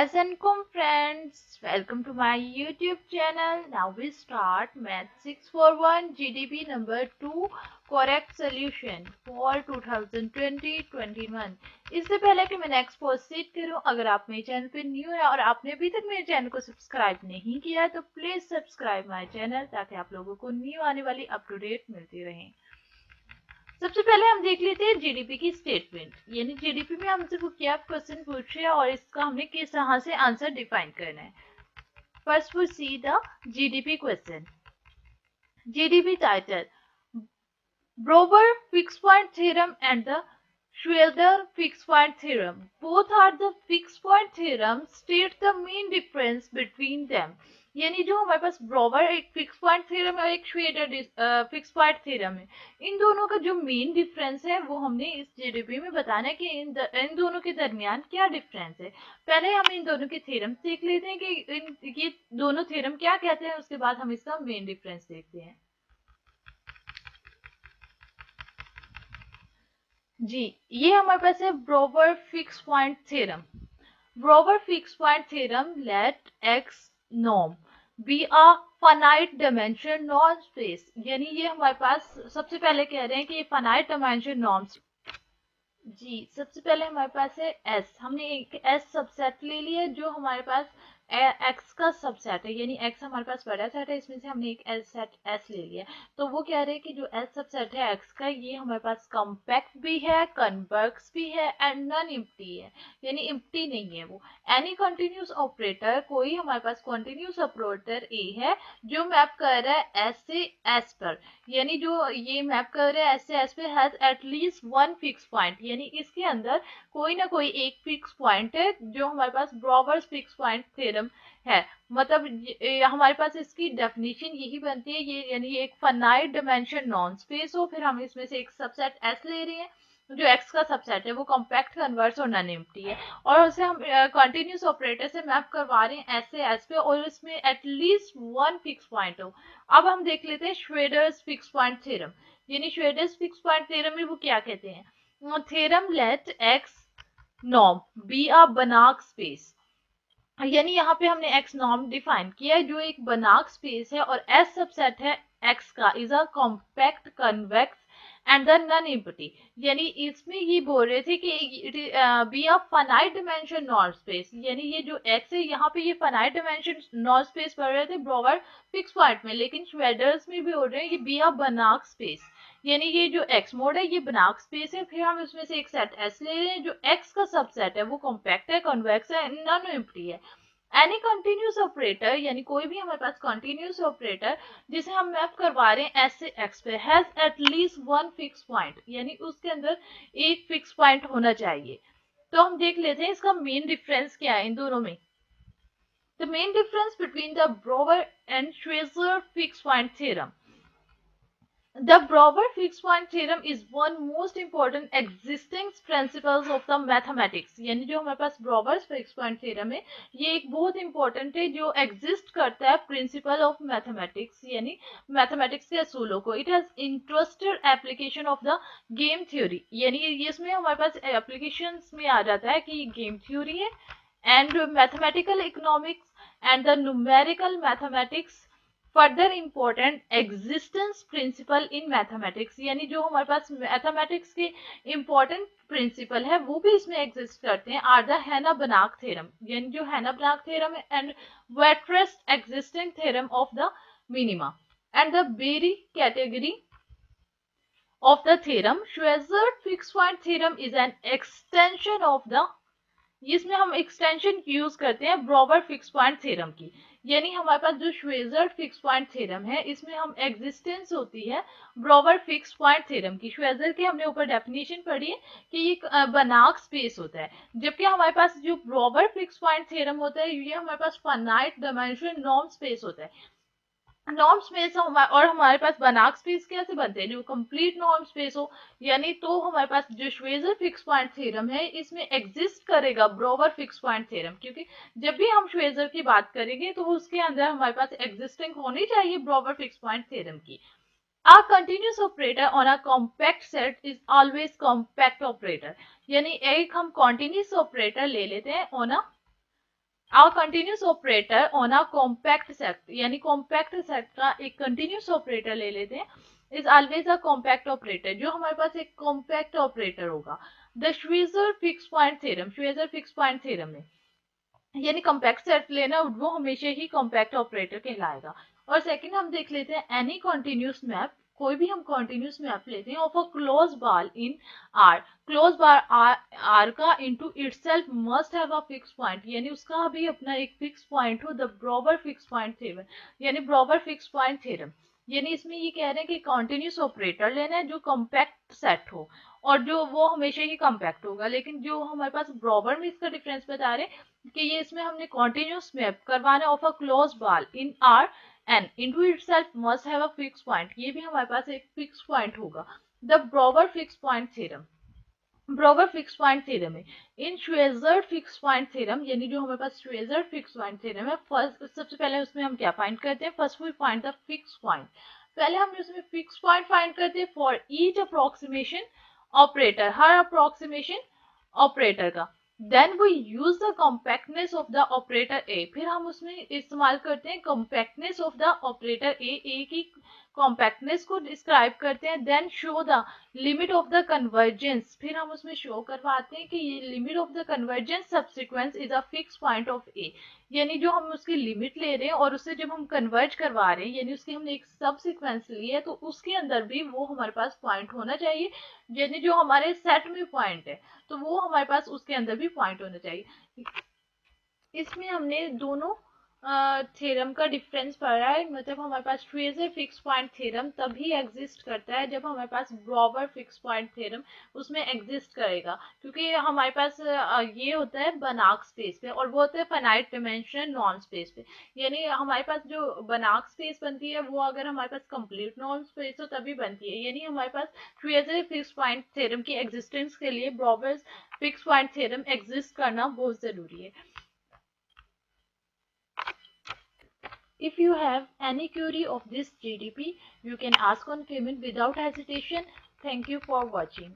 Assalamualaikum friends, welcome to my YouTube channel. Now we start Math 641 GDP number 2 correct solution for 2020-21। इससे पहले कि मैं next proceed करूं, अगर आप मेरे चैनल पे न्यू है और आपने अभी तक मेरे चैनल को सब्सक्राइब नहीं किया तो प्लीज सब्सक्राइब माय चैनल ताकि आप लोगों को न्यू आने वाली अप टू डेट मिलती रहे। सबसे पहले हम देख लेते हैं जीडीपी की स्टेटमेंट, यानी जीडीपी में हमसे वो क्या क्वेश्चन पूछ रहे हैं और इसका हमने किस तरह से आंसर डिफाइन करना है। First we see the GDP question. GDP title, Brouwer fixed point theorem and the Schroeder fixed point theorem. Both are the fixed point theorem state the main difference between them। यानी जो हमारे पास ब्रोवर एक fix point theorem है और एक श्वेडर fix point theorem है, इन दोनों का जो मेन डिफरेंस है वो हमने इस जीडीपी में बताना है कि इन दोनों के दरमियान क्या डिफरेंस है। पहले हम इन दोनों के थ्योरम देख लेते हैं कि ये दोनों थ्योरम क्या कहते हैं, उसके बाद हम इसका मेन डिफरेंस देखते हैं। जी, ये हमारे पास है Brouwer fix point theorem. Brouwer fix point theorem let x norm be a finite dimension non space, यानी ये हमारे पास सबसे पहले कह रहे हैं कि ये फाइनाइट डायमेंशन नॉर्म। जी, सबसे पहले हमारे पास है एस, हमने एक एस सबसेट ले लिया जो हमारे पास एक्स का सबसेट है, यानी एक्स हमारे पास बड़ा सेट है, इसमें से हमने एक एस सेट एस ले लिया। तो वो कह रहे हैं कि जो एस सबसेट है एक्स का, ये हमारे पास कॉम्पैक्ट भी है, कन्वर्स भी है एंड नॉन इम्प्टी है, यानी इम्प्टी नहीं है वो। एनी कंटिन्यूस ऑपरेटर, कोई हमारे पास कंटिन्यूस ऑपरेटर ए है जो मैप कर रहा है एस से एस पर, यानी जो ये मैप कर रहे हैं एस से एस पे has at least one fix point, यानी इसके अंदर कोई ना कोई एक फिक्स पॉइंट है जो हमारे पास ब्रोवर्स फिक्स पॉइंट थ्योरम है। मतलब हमारे पास इसकी डेफिनेशन यही बनती है, ये यानी एक फाइनाइट डायमेंशन नॉन स्पेस हो, फिर हम इसमें से एक सबसेट एस ले रहे हैं जो एक्स का सबसेट है, वो कॉम्पैक्ट कन्वर्स और नॉन एम्प्टी है, और उसे हम कंटिन्यूस ऑपरेटर से मैप करवा रहे हैं एस से एस पे और इसमें एटलीस्ट वन फिक्स पॉइंट हो। अब हम देख लेते हैं श्वेडर्स फिक्स पॉइंट थ्योरम, यानी श्वेडर्स फिक्स पॉइंट थ्योरम में वो क्या कहते हैं। Theorem let x norm be a Banach space, यानी यहाँ पे हमने एक्स नॉर्म डिफाइन किया है जो एक बनाक स्पेस है और एस सबसेट है एक्स का is a compact convex and the non empty, यानी इसमें ये बोल रहे थे कि B a finite dimension non space, यानी ये जो एक्स है यहाँ पे ये फाइनाइट डायमेंशन नॉन स्पेस पढ़ रहे थे ब्रोवर फिक्स पॉइंट में, लेकिन श्वेडर्स में भी बोल रहे हैं ये बी अ बनाक स्पेस, यानी ये जो एक्स मोड है ये बनाक स्पेस है। फिर हम इसमें से एक सेट एस ले रहे हैं जो एक्स का सबसेट है, वो कॉम्पैक्ट है, कन्वेक्स है, नॉन एम्प्टी है। एनी कंटिन्यूस ऑपरेटर, यानी कोई भी हमारे पास कंटिन्यूस ऑपरेटर जिसे हम मैप करवा रहे हैं एस से एक्स पे has at least one fix point, यानी उसके अंदर एक फिक्स पॉइंट होना चाहिए। तो हम देख लेते हैं इसका मेन डिफरेंस क्या है इन दोनों में। The main difference between the Brouwer and Schauder fix point theorem. The Brouwer fixed point theorem is one most important existing principles of the mathematics, यानी जो हमारे पास Brouwer's fixed point theorem है ये एक बहुत important है जो exist करता है principle of mathematics, यानी mathematics के असूलों को। It has interested application of the game theory, यानी इसमें हमारे पास applications में आ जाता है कि ये game theory है and mathematical economics and the numerical mathematics further important existence principle in mathematics, यानी जो हमारे पास मैथमेटिक्स के इम्पोर्टेंट प्रिंसिपल है वो भी इसमें एग्जिस्ट करते हैं, आर द हैना बनाक थ्योरम, यानी जो हैना बनाक थ्योरम है एंड वेट्रेस्ट existing theorem of the minima and the Baire category of the theorem। Schweizert fixed point theorem is an extension of the, इसमें हम एक्सटेंशन यूज करते हैं ब्रोवर फिक्स पॉइंट थ्योरम की, यानी हमारे पास जो श्वेजर फिक्स पॉइंट थ्योरम है इसमें हम एग्जिस्टेंस होती है ब्रोवर फिक्स पॉइंट थ्योरम की। श्वेजर की हमने ऊपर डेफिनेशन पढ़ी है कि ये बनाक स्पेस होता है, जबकि हमारे पास जो ब्रोवर फिक्स पॉइंट थ्योरम होता है ये हमारे पास फाइनाइट डायमेंशन नॉर्म स्पेस होता है। नॉर्म स्पेस और हमारे पास बनाक स्पेस कैसे बनते हैं, जो कंप्लीट नॉर्म स्पेस हो, यानी तो हमारे पास जो श्वेजर फिक्स पॉइंट थ्योरम है इसमें एग्जिस्ट करेगा ब्रोवर फिक्स पॉइंट थ्योरम, क्योंकि जब भी हम श्वेजर की बात करेंगे तो उसके अंदर हमारे पास एग्जिस्टिंग होनी चाहिए ब्रोवर फिक्स पॉइंट थ्योरम की। A continuous operator on a compact set is always compact operator, यानी एक हम continuous operator ले लेते हैं on a A continuous operator on a compact set, यानी compact set का एक continuous operator ले लेते हैं, is always a compact operator, जो हमारे पास एक compact operator होगा. The Schweitzer fixed point theorem, Schweitzer fixed point theorem में यानी कॉम्पैक्ट सेट लेना वो हमेशा ही कॉम्पैक्ट ऑपरेटर कहलाएगा. और सेकंड हम देख लेते हैं एनी कॉन्टिन्यूस मैप, कोई भी हम कॉन्टिन्यूस मैप लेते हैं of a close ball in R, close ball R का into itself must have a fix point, यानी उसका भी अपना एक फिक्स पॉइंट हो, the Brouwer fix point theorem, यानी ब्रोवर फिक्स पॉइंट थ्योरम. यानी इसमें ये कह रहे हैं कि कॉन्टिन्यूस ऑपरेटर लेना है जो कॉम्पैक्ट सेट हो और जो वो हमेशा ही कॉम्पैक्ट होगा. लेकिन जो हमारे पास ब्रोवर में इसका डिफरेंस बता रहे हैं कि ये इसमें हमने कॉन्टिन्यूस मैप करवाना of a close ball in R N into itself must have a fix point, ये भी हमारे पास एक फिक्स पॉइंट होगा. The Brouwer fix point theorem, Brouwer fix point theorem है in Schauder fix point theorem, यानी जो हमारे पास श्वेजर फिक्स पॉइंट थ्योरम है, फर्स्ट सबसे पहले उसमें हम क्या फाइंड करते हैं, first we find the fix point. पहले हम उसमें फिक्स पॉइंट फाइंड करते हैं फॉर ईच अप्रोक्सीमेशन ऑपरेटर, हर अप्रोक्सीमेशन ऑपरेटर का. Then we use the compactness of the operator A, फिर हम उसमें इस्तेमाल करते हैं compactness of the operator A की कॉम्पैक्टनेस को डिस्क्राइब करते हैं. Then show the limit of the convergence, फिर हम उसमें शो करवाते हैं कि ये limit of the convergence subsequence is a fix point of A, यानी जो हम उसकी लिमिट ले रहे हैं और उससे जब हम कन्वर्ज करवा रहे हैं यानी उसकी हमने एक सब सिक्वेंस ली है तो उसके अंदर भी वो हमारे पास पॉइंट होना चाहिए, यानी जो हमारे सेट में पॉइंट है तो वो हमारे पास उसके अंदर भी पॉइंट होना चाहिए. इसमें हमने दोनों थ्योरम का डिफरेंस पढ़ा है, मतलब हमारे पास श्वेजर फिक्स पॉइंट थ्योरम तभी एग्जिस्ट करता है जब हमारे पास ब्रोवर फिक्स पॉइंट थ्योरम उसमें एग्जिस्ट करेगा, क्योंकि हमारे पास ये होता है बनार्क स्पेस पे और वो होता है फाइनाइट डायमेंशनल नॉन स्पेस पे. यानी हमारे पास जो बनार्क स्पेस बनती है वो अगर हमारे पास कंप्लीट नॉन स्पेस हो तभी बनती है, यानी हमारे पास श्वेजर फिक्स पॉइंट थ्योरम की एग्जिस्टेंस के लिए ब्रोवर फिक्स पॉइंट थ्योरम एग्जिस्ट करना बहुत जरूरी है. If you have any query of this GDP, you can ask on comment without hesitation. Thank you for watching.